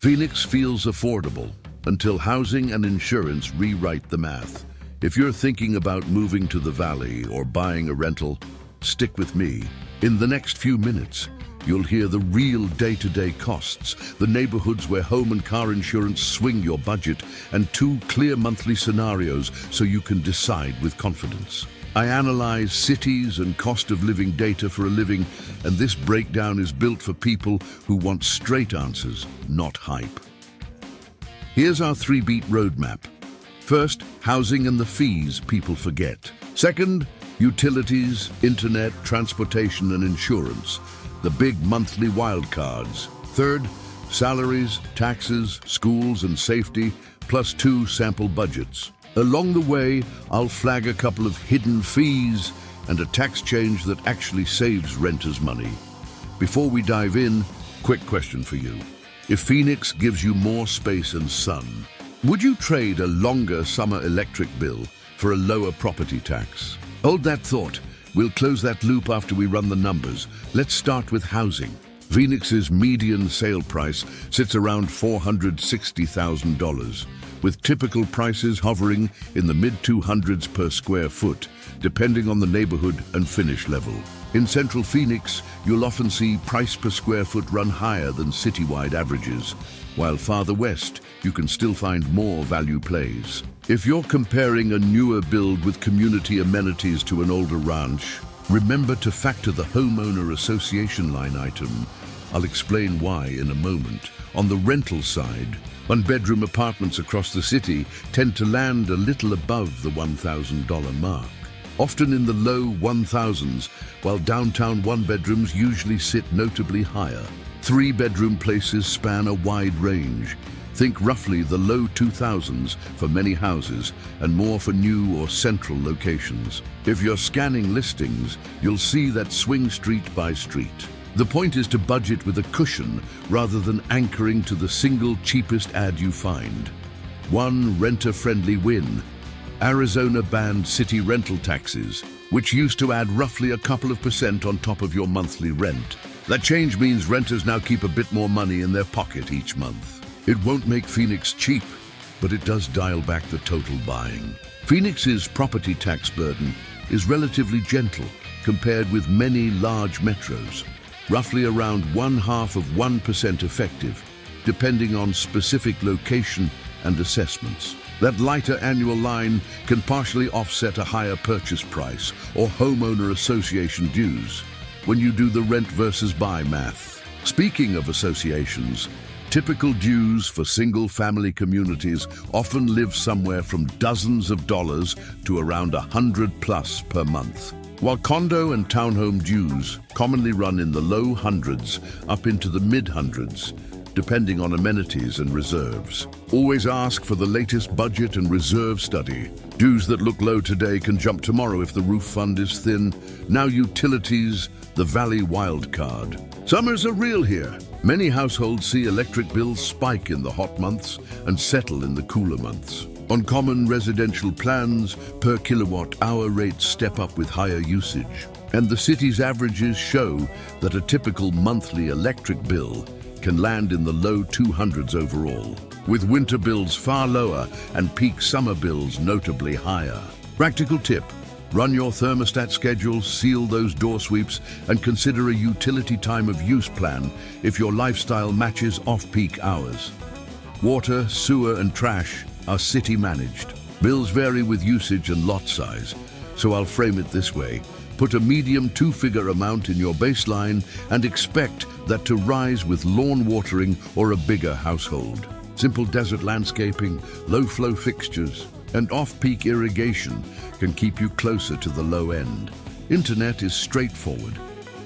Phoenix feels affordable until housing and insurance rewrite the math. If you're thinking about moving to the valley or buying a rental, stick with me. In the next few minutes, you'll hear the real day-to-day costs, the neighborhoods where home and car insurance swing your budget, and 2 clear monthly scenarios so you can decide with confidence. I analyze cities and cost of living data for a living, and this breakdown is built for people who want straight answers, not hype. Here's our 3-beat roadmap. First, housing and the fees people forget. Second, utilities, internet, transportation and insurance, the big monthly wildcards. Third, salaries, taxes, schools and safety, plus 2 sample budgets. Along the way, I'll flag a couple of hidden fees and a tax change that actually saves renters money. Before we dive in, quick question for you. If Phoenix gives you more space and sun, would you trade a longer summer electric bill for a lower property tax? Hold that thought. We'll close that loop after we run the numbers. Let's start with housing. Phoenix's median sale price sits around $460,000, with typical prices hovering in the mid-200s per square foot, depending on the neighborhood and finish level. In central Phoenix, you'll often see price per square foot run higher than citywide averages, while farther west, you can still find more value plays. If you're comparing a newer build with community amenities to an older ranch, remember to factor the homeowner association line item. I'll explain why in a moment. On the rental side, one-bedroom apartments across the city tend to land a little above the $1,000 mark, often in the low 1,000s, while downtown one-bedrooms usually sit notably higher. 3-bedroom places span a wide range. Think roughly the low 2,000s for many houses and more for new or central locations. If you're scanning listings, you'll see that swing street by street. The point is to budget with a cushion rather than anchoring to the single cheapest ad you find. One renter-friendly win: Arizona banned city rental taxes, which used to add roughly a couple of percent on top of your monthly rent. That change means renters now keep a bit more money in their pocket each month. It won't make Phoenix cheap, but it does dial back the total buying. Phoenix's property tax burden is relatively gentle compared with many large metros, roughly around 0.5% effective, depending on specific location and assessments. That lighter annual line can partially offset a higher purchase price or homeowner association dues when you do the rent versus buy math. Speaking of associations, typical dues for single-family communities often live somewhere from dozens of dollars to around $100+ per month, while condo and townhome dues commonly run in the low hundreds up into the mid-hundreds, depending on amenities and reserves. Always ask for the latest budget and reserve study. Dues that look low today can jump tomorrow if the roof fund is thin. Now utilities, the Valley wildcard. Summers are real here. Many households see electric bills spike in the hot months and settle in the cooler months. On common residential plans, per kilowatt-hour rates step up with higher usage. And the city's averages show that a typical monthly electric bill can land in the low 200s overall, with winter bills far lower and peak summer bills notably higher. Practical tip: run your thermostat schedule, seal those door sweeps, and consider a utility time of use plan if your lifestyle matches off-peak hours. Water, sewer, and trash are city managed. Bills vary with usage and lot size, so I'll frame it this way. Put a medium 2-figure amount in your baseline and expect that to rise with lawn watering or a bigger household. Simple desert landscaping, low-flow fixtures, and off-peak irrigation can keep you closer to the low end. Internet is straightforward.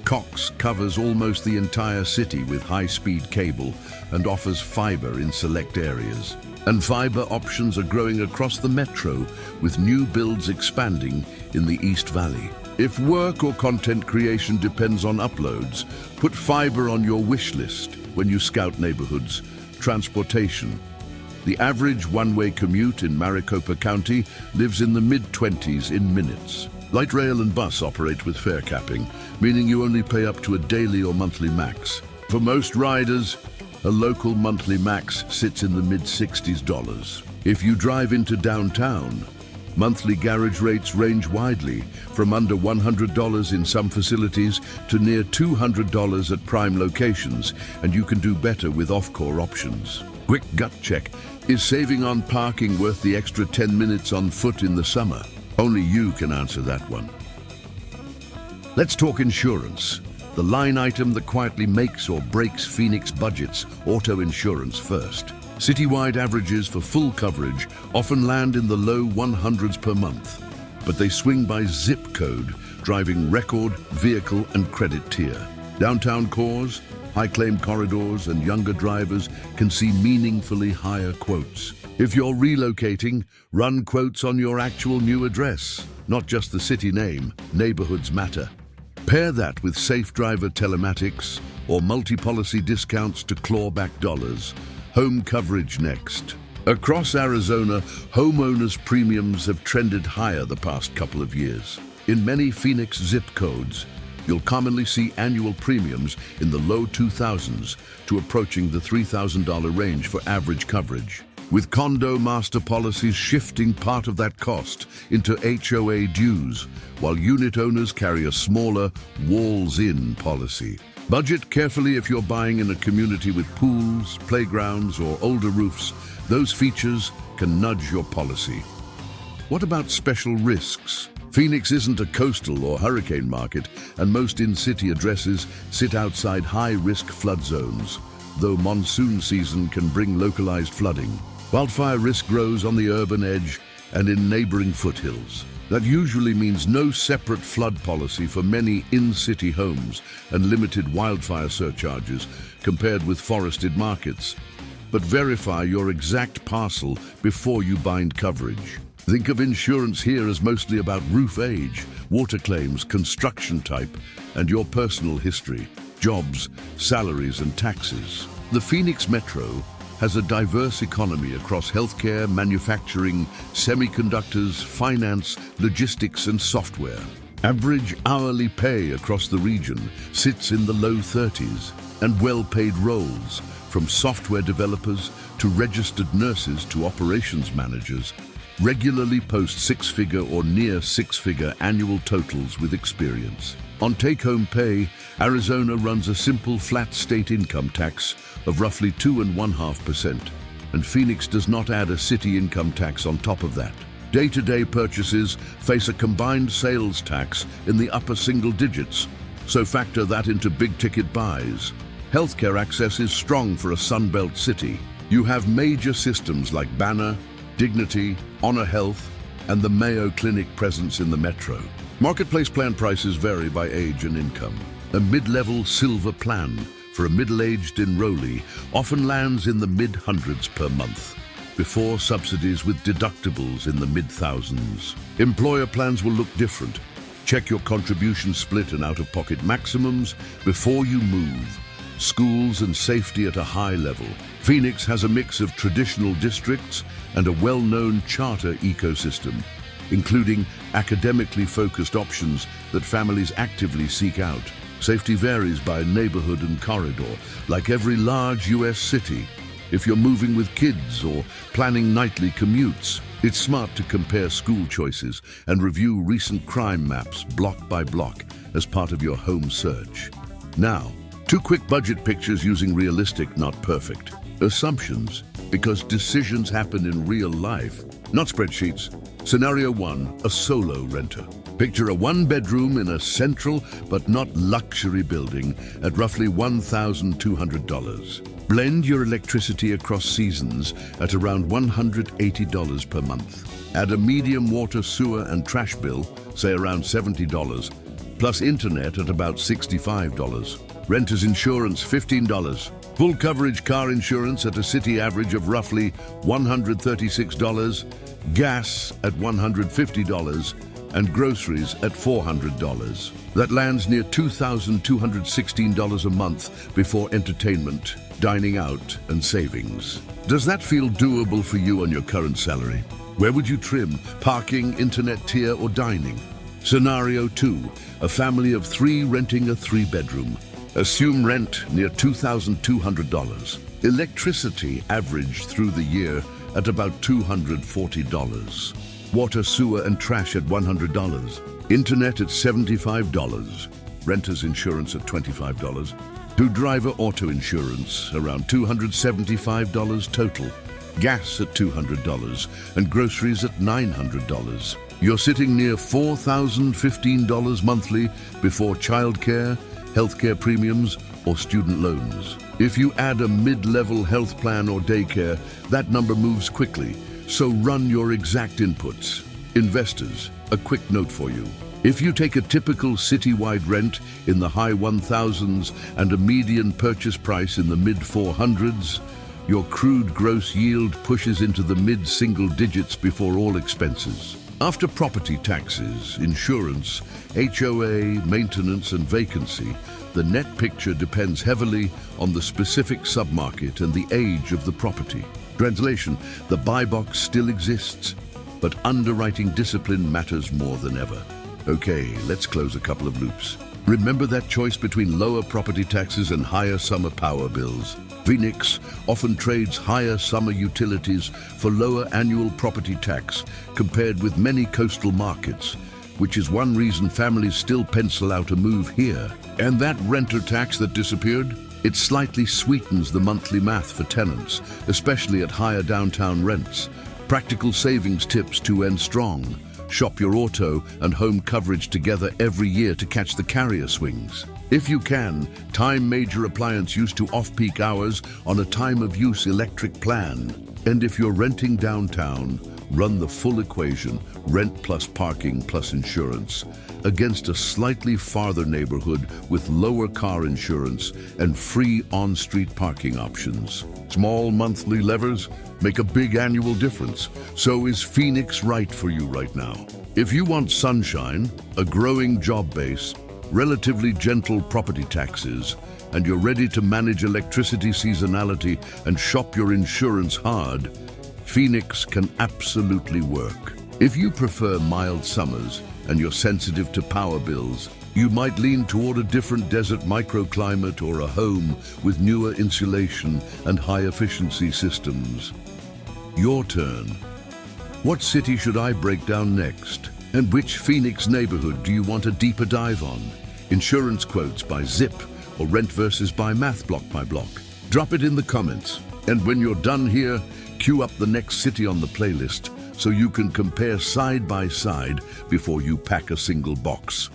Cox covers almost the entire city with high-speed cable and offers fiber in select areas. And fiber options are growing across the metro, with new builds expanding in the East Valley. If work or content creation depends on uploads, put fiber on your wish list when you scout neighborhoods. Transportation. The average one-way commute in Maricopa County lives in the mid-20s in minutes. Light rail and bus operate with fare capping, meaning you only pay up to a daily or monthly max. For most riders, a local monthly max sits in the mid-$60s. If you drive into downtown, monthly garage rates range widely, from under $100 in some facilities to near $200 at prime locations, and you can do better with off-core options. Quick gut check. Is saving on parking worth the extra 10 minutes on foot in the summer? Only you can answer that one. Let's talk insurance. The line item that quietly makes or breaks Phoenix budgets, auto insurance first. Citywide averages for full coverage often land in the low 100s per month, but they swing by zip code, driving record, vehicle and credit tier. Downtown cores, high claim corridors and younger drivers can see meaningfully higher quotes. If you're relocating, run quotes on your actual new address, not just the city name. Neighborhoods matter. Pair that with safe driver telematics or multi-policy discounts to claw back dollars. Home coverage next. Across Arizona, homeowners' premiums have trended higher the past couple of years. In many Phoenix zip codes, you'll commonly see annual premiums in the low 2000s to approaching the $3,000 range for average coverage. With condo master policies shifting part of that cost into HOA dues, while unit owners carry a smaller walls-in policy. Budget carefully if you're buying in a community with pools, playgrounds, or older roofs. Those features can nudge your policy. What about special risks? Phoenix isn't a coastal or hurricane market, and most in-city addresses sit outside high-risk flood zones, though monsoon season can bring localized flooding. Wildfire risk grows on the urban edge and in neighboring foothills. That usually means no separate flood policy for many in-city homes and limited wildfire surcharges compared with forested markets. But verify your exact parcel before you bind coverage. Think of insurance here as mostly about roof age, water claims, construction type, and your personal history, jobs, salaries, and taxes. The Phoenix Metro has a diverse economy across healthcare, manufacturing, semiconductors, finance, logistics, and software. Average hourly pay across the region sits in the low 30s, and well-paid roles, from software developers to registered nurses to operations managers, regularly post six-figure or near six-figure annual totals with experience. On take-home pay, Arizona runs a simple flat state income tax of roughly 2.5%, and Phoenix does not add a city income tax on top of that. Day-to-day purchases face a combined sales tax in the upper single digits, so factor that into big-ticket buys. Healthcare access is strong for a Sunbelt city. You have major systems like Banner, Dignity, Honor Health, and the Mayo Clinic presence in the metro. Marketplace plan prices vary by age and income. A mid-level silver plan for a middle-aged enrollee often lands in the mid-hundreds per month, before subsidies with deductibles in the mid-thousands. Employer plans will look different. Check your contribution split and out-of-pocket maximums before you move. Schools and safety at a high level. Phoenix has a mix of traditional districts and a well-known charter ecosystem, including academically focused options that families actively seek out. Safety varies by neighborhood and corridor, like every large U.S. city. If you're moving with kids or planning nightly commutes, it's smart to compare school choices and review recent crime maps block by block as part of your home search. Now, 2 quick budget pictures using realistic, not perfect, assumptions, because decisions happen in real life, not spreadsheets. Scenario 1, a solo renter. Picture a 1-bedroom in a central but not luxury building at roughly $1,200. Blend your electricity across seasons at around $180 per month. Add a medium water, sewer and trash bill, say around $70, plus internet at about $65. Renter's insurance, $15. Full coverage car insurance at a city average of roughly $136, gas at $150, and groceries at $400. That lands near $2,216 a month before entertainment, dining out, and savings. Does that feel doable for you on your current salary? Where would you trim? Parking, internet tier, or dining? Scenario 2, a family of 3 renting a 3-bedroom. Assume rent near $2,200. Electricity averaged through the year at about $240. Water, sewer, and trash at $100. Internet at $75. Renter's insurance at $25. Driver auto insurance around $275 total. Gas at $200 and groceries at $900. You're sitting near $4,015 monthly before childcare, healthcare premiums, or student loans. If you add a mid-level health plan or daycare, that number moves quickly, so run your exact inputs. Investors, a quick note for you. If you take a typical citywide rent in the high 1,000s and a median purchase price in the mid-400s, your crude gross yield pushes into the mid-single digits before all expenses. After property taxes, insurance, HOA, maintenance, and vacancy, the net picture depends heavily on the specific submarket and the age of the property. Translation: the buy box still exists, but underwriting discipline matters more than ever. Okay, let's close a couple of loops. Remember that choice between lower property taxes and higher summer power bills. Phoenix often trades higher summer utilities for lower annual property tax compared with many coastal markets, which is one reason families still pencil out a move here. And that renter tax that disappeared? It slightly sweetens the monthly math for tenants, especially at higher downtown rents. Practical savings tips to end strong. Shop your auto and home coverage together every year to catch the carrier swings. If you can, time major appliance use to off-peak hours on a time-of-use electric plan. And if you're renting downtown, run the full equation, rent plus parking plus insurance, against a slightly farther neighborhood with lower car insurance and free on-street parking options. Small monthly levers make a big annual difference. So is Phoenix right for you right now? If you want sunshine, a growing job base, relatively gentle property taxes, and you're ready to manage electricity seasonality and shop your insurance hard, Phoenix can absolutely work. If you prefer mild summers and you're sensitive to power bills, you might lean toward a different desert microclimate or a home with newer insulation and high-efficiency systems. Your turn. What city should I break down next? And which Phoenix neighborhood do you want a deeper dive on? Insurance quotes by Zip or rent versus buy math block by block? Drop it in the comments. And when you're done here, queue up the next city on the playlist so you can compare side by side before you pack a single box.